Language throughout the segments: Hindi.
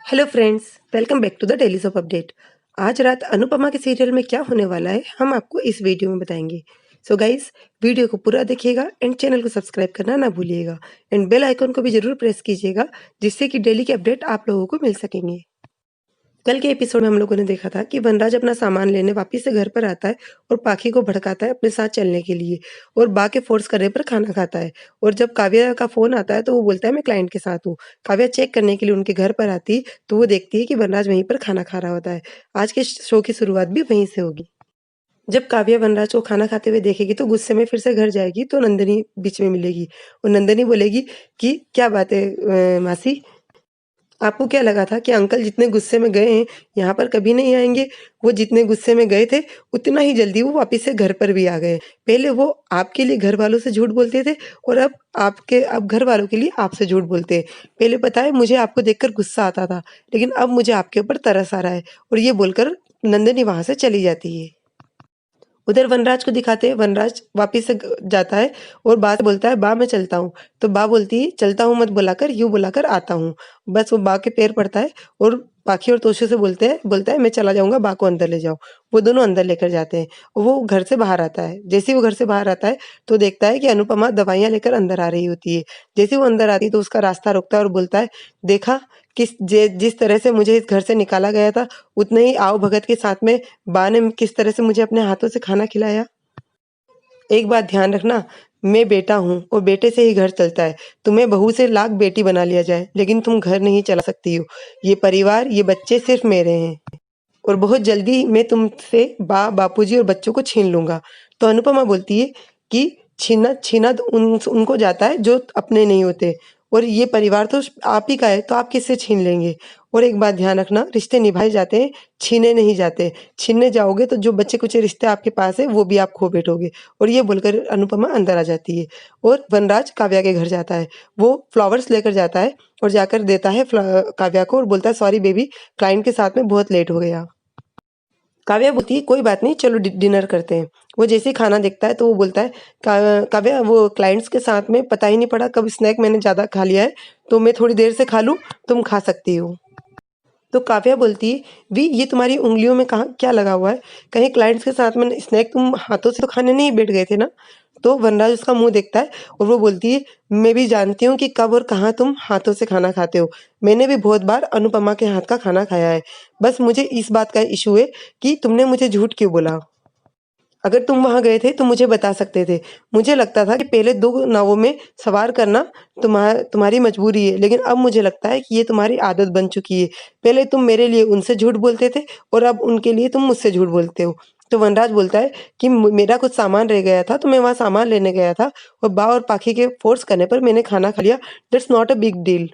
Hello friends, welcome back to the daily soap update. आज रात अनुपमा के सीरियल में क्या होने वाला है हम आपको इस वीडियो में बताएंगे। सो गाइस, वीडियो को पूरा देखिएगा एंड चैनल को सब्सक्राइब करना ना भूलिएगा एंड बेल आइकन को भी जरूर प्रेस कीजिएगा, जिससे कि डेली के अपडेट आप लोगों को मिल सकेंगे। कल के एपिसोड में हम लोगों ने देखा था कि वनराज अपना सामान लेने वापिस से घर पर आता है और पाखी को भड़काता है अपने साथ चलने के लिए और बा के फोर्स करने पर खाना खाता है। और जब काव्या का फोन आता है तो वो बोलता है मैं क्लाइंट के साथ हूँ। काव्या चेक करने के लिए उनके घर पर आती तो वो देखती है कि वनराज वहीं पर खाना खा रहा होता है। आज के शो की शुरुआत भी वहीं से होगी। जब काव्या वनराज को खाना खाते हुए देखेगी तो गुस्से में फिर से घर जाएगी तो नंदिनी बीच में मिलेगी और नंदिनी बोलेगी कि क्या बात है मासी, आपको क्या लगा था कि अंकल जितने गुस्से में गए हैं यहाँ पर कभी नहीं आएंगे? वो जितने गुस्से में गए थे उतना ही जल्दी वो वापस से घर पर भी आ गए। पहले वो आपके लिए घर वालों से झूठ बोलते थे और अब घर वालों के लिए आपसे झूठ बोलते हैं। पहले पता है मुझे आपको देखकर गुस्सा आता था, लेकिन अब मुझे आपके ऊपर तरस आ रहा है। और ये बोलकर नंदिनी वहां से चली जाती है। उधर वनराज को दिखाते हैं, वनराज वापिस से जाता है और बा से बोलता है बा मैं चलता हूँ। तो बा बोलती है चलता हूँ मत बुलाकर, यूं बुलाकर आता हूँ। बस वो बा के पैर पड़ता है और पाखी और तोशू से बोलता है मैं चला जाऊंगा, बा को अंदर ले जाओ। वो दोनों अंदर लेकर जाते हैं। वो घर से बाहर आता है। जैसे ही वो घर से बाहर आता है तो देखता है कि अनुपमा दवाइयां लेकर अंदर आ रही होती है। जैसे ही वो अंदर आती है तो उसका रास्ता रोकता है और बोलता है देखा जिस तरह से मुझे इस घर से निकाला गया था, उतने ही आओ भगत के साथ में बा ने किस तरह से मुझे अपने हाथों से खाना खिलाया। एक बात ध्यान रखना, मैं बेटा हूँ और बेटे से ही घर चलता है। तुम्हें बहू से लाख बेटी बना लिया जाए लेकिन तुम घर नहीं चला सकती हो। ये परिवार, ये बच्चे सिर्फ मेरे हैं और बहुत जल्दी मैं तुमसे बापूजी और बच्चों को छीन लूंगा। तो अनुपमा बोलती है कि छीना छीना तो उनको जाता है जो अपने नहीं होते, और ये परिवार तो आप ही का है, तो आप किससे छीन लेंगे? और एक बात ध्यान रखना, रिश्ते निभाए जाते हैं, छीने नहीं जाते। छीनने जाओगे तो जो बच्चे कुछ रिश्ते आपके पास है वो भी आप खो बैठोगे। और ये बोलकर अनुपमा अंदर आ जाती है और वनराज काव्या के घर जाता है। वो फ्लावर्स लेकर जाता है और जाकर देता है काव्या को और बोलता है सॉरी बेबी, क्लाइंट के साथ में बहुत लेट हो गया। काव्या बोलती है कोई बात नहीं, चलो डिनर करते हैं। वो जैसे ही खाना देखता है तो वो बोलता है काव्या, वो क्लाइंट्स के साथ में पता ही नहीं पड़ा कब स्नैक मैंने ज़्यादा खा लिया है, तो मैं थोड़ी देर से खा लूँ, तुम खा सकती हो। तो काव्या बोलती है वी ये तुम्हारी उंगलियों में कहाँ क्या लगा हुआ है? कहीं क्लाइंट्स के साथ में स्नैक तुम हाथों से तो खाने नहीं बैठ गए थे ना? तो वनराज उसका मुंह देखता है और वो बोलती है मैं भी जानती हूँ कि कब और कहाँ तुम हाथों से खाना खाते हो। मैंने भी बहुत बार अनुपमा के हाथ का खाना खाया है। बस मुझे इस बात का इशू है कि तुमने मुझे झूठ क्यों बोला? अगर तुम वहां गए थे तो मुझे बता सकते थे। मुझे लगता था कि पहले 2 नावों में सवार करना तुम्हारी मजबूरी है, लेकिन अब मुझे लगता है कि ये तुम्हारी आदत बन चुकी है। पहले तुम मेरे लिए उनसे झूठ बोलते थे और अब उनके लिए तुम मुझसे झूठ बोलते हो। तो वनराज बोलता है कि मेरा कुछ सामान रह गया था तो मैं वहां सामान लेने गया था और बा और पाखी के फोर्स करने पर मैंने खाना खा लिया। That's not a big deal.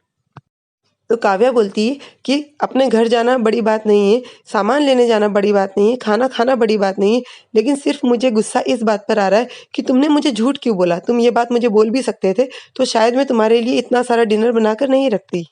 तो काव्या बोलती है कि अपने घर जाना बड़ी बात नहीं है, सामान लेने जाना बड़ी बात नहीं है, खाना खाना बड़ी बात नहीं है, लेकिन सिर्फ मुझे गुस्सा इस बात पर आ रहा है कि तुमने मुझे झूठ क्यों बोला? तुम ये बात मुझे बोल भी सकते थे, तो शायद मैं तुम्हारे लिए इतना सारा डिनर बनाकर नहीं रखती।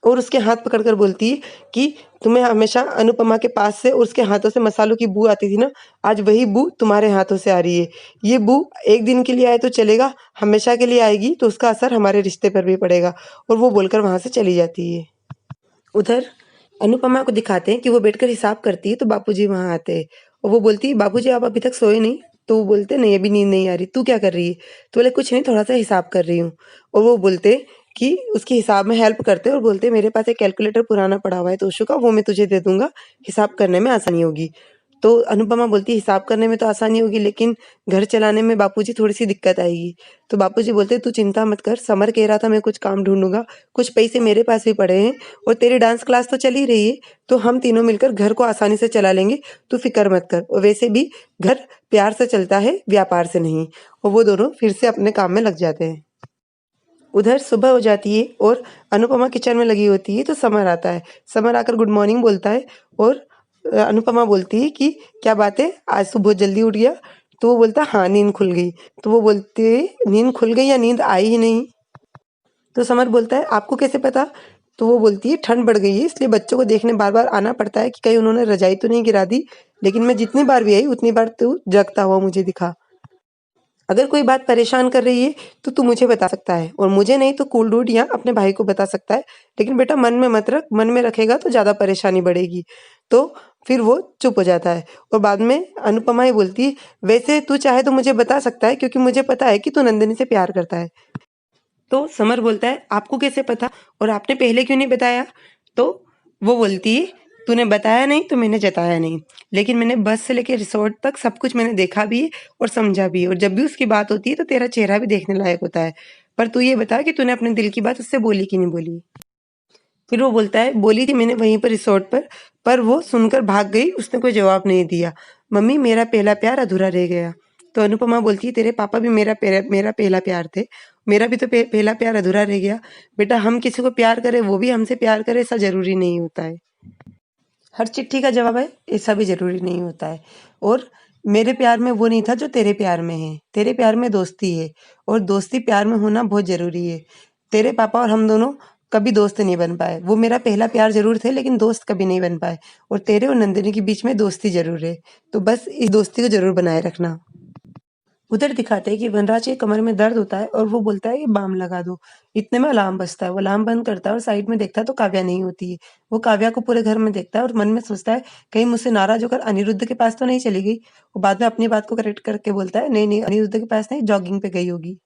और उसके हाथ पकड़कर बोलती है कि तुम्हें हमेशा अनुपमा के पास से और उसके हाथों से मसालों की बू आती थी ना, आज वही बू तुम्हारे हाथों से आ रही है। ये बू एक दिन के लिए आए तो चलेगा, हमेशा के लिए आएगी तो उसका असर हमारे रिश्ते पर भी पड़ेगा। और वो बोलकर वहां से चली जाती है। उधर अनुपमा को दिखाते हैं कि वो बैठकर हिसाब करती है तो बापूजी वहां आते हैं और वो बोलती है बापूजी आप अभी तक सोए नहीं? तो वो बोलते नहीं अभी नींद नहीं आ रही। तू क्या कर रही है? तो बोले कुछ नहीं, थोड़ा सा हिसाब कर रही हूँ। और वो बोलते कि उसके हिसाब में हेल्प करते और बोलते मेरे पास एक कैलकुलेटर पुराना पड़ा हुआ है तोशु का, वो मैं तुझे दे दूंगा, हिसाब करने में आसानी होगी। तो अनुपमा बोलती है हिसाब करने में तो आसानी होगी लेकिन घर चलाने में बापूजी थोड़ी सी दिक्कत आएगी। तो बापूजी बोलते तू चिंता मत कर, समर कह रहा था मैं कुछ काम ढूंढूंगा, कुछ पैसे मेरे पास भी पड़े हैं और तेरी डांस क्लास तो चल ही रही है, तो हम तीनों मिलकर घर को आसानी से चला लेंगे, तू फिक्र मत कर। और वैसे भी घर प्यार से चलता है, व्यापार से नहीं। और वो दोनों फिर से अपने काम में लग जाते हैं। उधर सुबह हो जाती है और अनुपमा किचन में लगी होती है तो समर आता है। समर आकर गुड मॉर्निंग बोलता है और अनुपमा बोलती है कि क्या बात है, आज तू बहुत जल्दी उठ गया? तो वो बोलता हाँ नींद खुल गई। तो वो बोलती है नींद खुल गई या नींद आई ही नहीं? तो समर बोलता है आपको कैसे पता? तो वो बोलती है ठंड बढ़ गई है इसलिए बच्चों को देखने बार बार आना पड़ता है कि कहीं उन्होंने रजाई तो नहीं गिरा दी, लेकिन मैं जितनी बार भी आई उतनी बार तू जगता हुआ मुझे दिखा। अगर कोई बात परेशान कर रही है तो तू मुझे बता सकता है और मुझे नहीं तो कूल डूड या अपने भाई को बता सकता है, लेकिन बेटा मन में मत रख, मन में रखेगा तो ज़्यादा परेशानी बढ़ेगी। तो फिर वो चुप हो जाता है और बाद में अनुपमा ही बोलती है, वैसे तू चाहे तो मुझे बता सकता है क्योंकि मुझे पता है कि तू नंदिनी से प्यार करता है। तो समर बोलता है, आपको कैसे पता और आपने पहले क्यों नहीं बताया? तो वो बोलती है, तूने बताया नहीं तो मैंने जताया नहीं, लेकिन मैंने बस से लेकर रिसोर्ट तक सब कुछ मैंने देखा भी है और समझा भी है, और जब भी उसकी बात होती है तो तेरा चेहरा भी देखने लायक होता है। पर तू ये बता कि तूने अपने दिल की बात उससे बोली कि नहीं बोली? फिर वो बोलता है, बोली थी मैंने वहीं पर रिसोर्ट पर वो सुनकर भाग गई, उसने कोई जवाब नहीं दिया। मम्मी मेरा पहला प्यार अधूरा रह गया। तो अनुपमा बोलती है, तेरे पापा भी मेरा पहला प्यार थे, मेरा भी तो पहला प्यार अधूरा रह गया। बेटा हम किसी को प्यार करें वो भी हमसे प्यार करे ऐसा जरूरी नहीं होता है। हर चिट्ठी का जवाब है ऐसा भी जरूरी नहीं होता है। और मेरे प्यार में वो नहीं था जो तेरे प्यार में है, तेरे प्यार में दोस्ती है और दोस्ती प्यार में होना बहुत जरूरी है। तेरे पापा और हम दोनों कभी दोस्त नहीं बन पाए, वो मेरा पहला प्यार जरूर थे लेकिन दोस्त कभी नहीं बन पाए, और तेरे और नंदिनी के बीच में दोस्ती जरूर है, तो बस इस दोस्ती को जरूर बनाए रखना। उधर दिखाते हैं कि वनराज के कमर में दर्द होता है और वो बोलता है कि बाम लगा दो। इतने में अलार्म बजता है, वो अलार्म बंद करता है और साइड में देखता है तो काव्या नहीं होती है। वो काव्या को पूरे घर में देखता है और मन में सोचता है, कहीं मुझसे नाराज होकर अनिरुद्ध के पास तो नहीं चली गई। वो बाद में अपनी बात को करेक्ट करके बोलता है, नहीं नहीं अनिरुद्ध के पास नहीं, जॉगिंग पे गई होगी।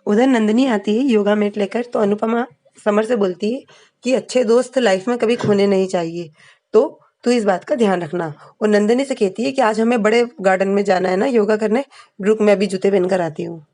उधर नंदिनी आती है योगा मैट लेकर, तो अनुपमा समर से बोलती है कि अच्छे दोस्त लाइफ में कभी खोने नहीं चाहिए, तो तू इस बात का ध्यान रखना। और नंदिनी से कहती है कि आज हमें बड़े गार्डन में जाना है ना योगा करने, रुक मैं अभी जूते पहनकर आती हूँ।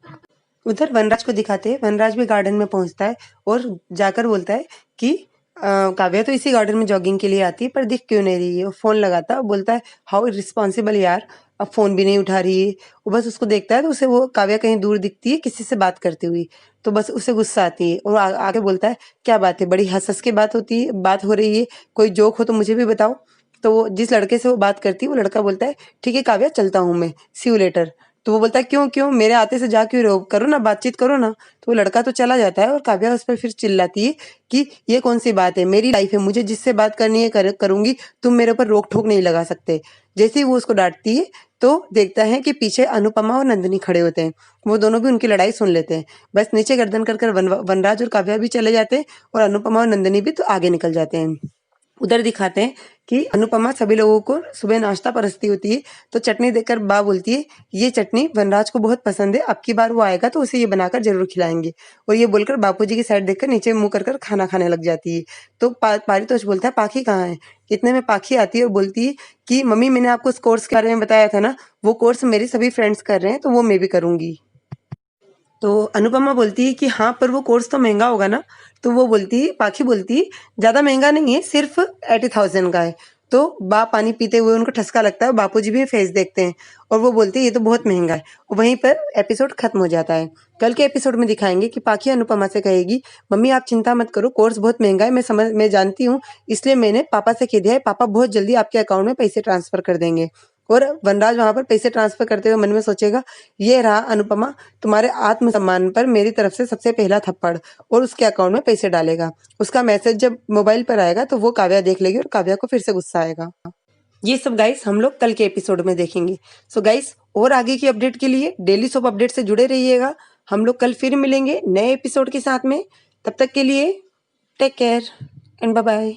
उधर वनराज को दिखाते हैं, वनराज भी गार्डन में पहुंचता है और जाकर बोलता है कि काव्या तो इसी गार्डन में जॉगिंग के लिए आती है पर दिख क्यों नहीं रही है। वो फोन लगाता है और बोलता है, हाउ रिस्पॉन्सिबल यार, अब फोन भी नहीं उठा रही है। वो बस उसको देखता है तो उसे वो काव्या कहीं दूर दिखती है किसी से बात करती हुई, तो बस उसे गुस्सा आती है और आगे बोलता है, क्या बात है, बड़ी हंस हंस के बात हो रही है, कोई जोक हो तो मुझे भी बताओ। तो वो जिस लड़के से वो बात करती है वो लड़का बोलता है, ठीक है काव्या चलता हूँ मैं, सी यू लेटर। तो वो बोलता है, क्यों क्यों, मेरे आते से जा क्यों रहे हो, करो ना बातचीत करो ना। तो वो लड़का तो चला जाता है और काव्या उस पर फिर चिल्लाती है कि ये कौन सी बात है, मेरी लाइफ है, मुझे जिससे बात करनी है करूंगी, तुम मेरे ऊपर रोक टोक नहीं लगा सकते। जैसे ही वो उसको डांटती है तो देखता है कि पीछे अनुपमा और नंदिनी खड़े होते हैं, वो दोनों भी उनकी लड़ाई सुन लेते हैं। बस नीचे गर्दन कर कर वनराज और काव्या भी चले जाते हैं और अनुपमा और नंदिनी भी तो आगे निकल जाते हैं। उधर दिखाते हैं कि अनुपमा सभी लोगों को सुबह नाश्ता परसती होती है, तो चटनी देखकर बा बोलती है, ये चटनी वनराज को बहुत पसंद है, अब की बार वो आएगा तो उसे ये बनाकर जरूर खिलाएंगे। और ये बोलकर बापूजी की साइड देखकर नीचे मुंह कर कर खाना खाने लग जाती है। तो पारितोष बोलता है, पाखी कहाँ है? इतने में पाखी आती है और बोलती है कि मम्मी मैंने आपको उस कोर्स के बारे में बताया था ना, वो कोर्स मेरी सभी फ्रेंड्स कर रहे हैं तो वो मैं भी करूंगी। तो अनुपमा बोलती है कि हाँ पर वो कोर्स तो महंगा होगा ना। तो वो बोलती है, पाखी बोलती है, ज्यादा महंगा नहीं है, सिर्फ 80,000 का है। तो बाप पानी पीते हुए उनको ठसका लगता है, बापूजी भी फेस देखते हैं और वो बोलती है ये तो बहुत महंगा है। और वहीं पर एपिसोड खत्म हो जाता है। कल के एपिसोड में दिखाएंगे कि पाखी अनुपमा से कहेगी, मम्मी आप चिंता मत करो, कोर्स बहुत महंगा है, मैं जानती हूँ, इसलिए मैंने पापा से कह दिया है, पापा बहुत जल्दी आपके अकाउंट में पैसे ट्रांसफर कर देंगे। और वनराज वहां पर पैसे ट्रांसफर करते हुए मन में सोचेगा, ये रहा अनुपमा तुम्हारे आत्मसम्मान पर मेरी तरफ से सबसे पहला थप्पड़, और उसके अकाउंट में पैसे डालेगा। उसका मैसेज जब मोबाइल पर आएगा तो वो काव्या देख लेगी और काव्या को फिर से गुस्सा आएगा। ये सब गाइस हम लोग कल के एपिसोड में देखेंगे। सो गाइस और आगे की अपडेट के लिए डेली सोप अपडेट से जुड़े रहिएगा। हम लोग कल फिर मिलेंगे नए एपिसोड के साथ में, तब तक के लिए take care and bye bye.